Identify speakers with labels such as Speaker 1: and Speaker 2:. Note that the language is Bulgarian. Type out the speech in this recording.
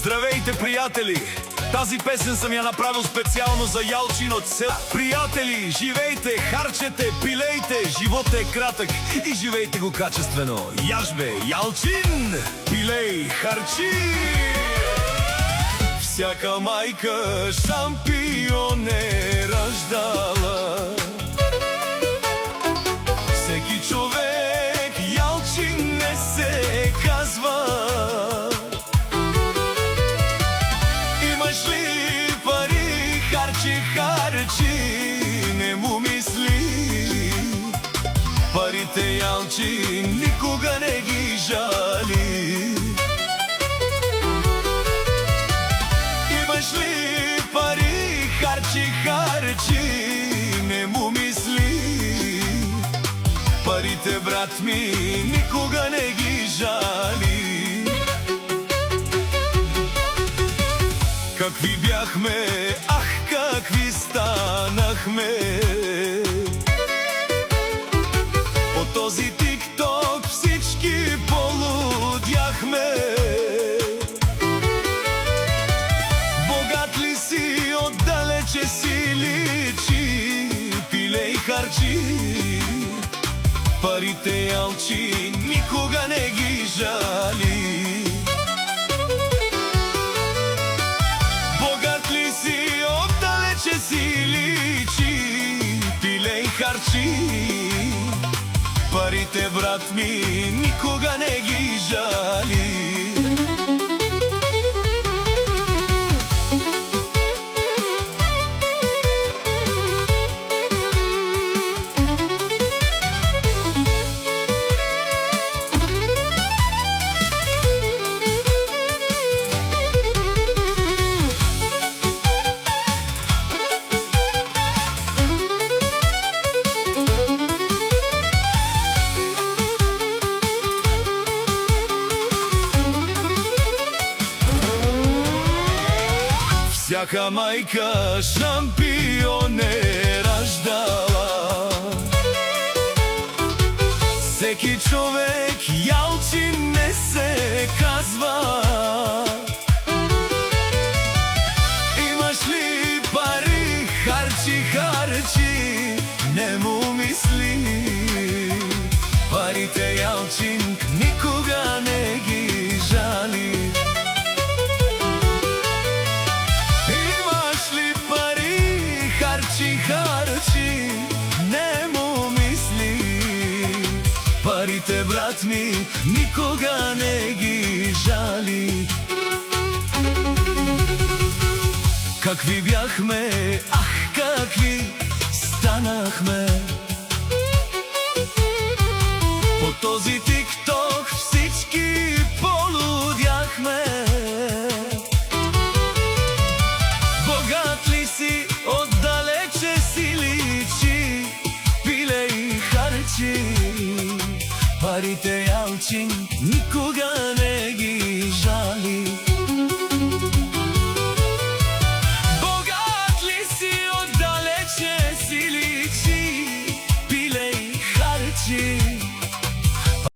Speaker 1: Здравейте, приятели! Тази песен съм я направил специално за Ялчин от село. Приятели, живейте, харчете, пилейте, животът е кратък и живейте го качествено. Яж бе, Ялчин! Пилей, харчи! Всяка майка шампион е раждала. Всеки човек Ялчин не се казва. Имаш ли пари, харчи, харчи, не му мисли. Парите Ялчин никога не ги жали. Имаш ли пари, харчи, харчи, не му мисли. Парите, брат ми, никога не ги жали. Какви бяхме, ах, какви станахме. По този тикток всички полудяхме. Богат ли си, отдалече си личи, пилей, харчи. Парите Ялчин никога не ги жали. Богат ли си, отдалече си личи, пилей, харчи. Парите, брат ми, никога не ги жали. Всяка майка шампион е раждала. Всеки човек Ялчин не се казва. Имаш ли пари, харчи, харчи, не му мисли. Парите Ялчин никога не ги жали. Харчи, не му мисли. Парите, брат ми, никога не ги жали. Какви бяхме, ах, какви станахме. По този тикток всички полудяхме. Богат ли си, отдалече си личи, пилей, харчи. Парите Ялчин никога не ги жали.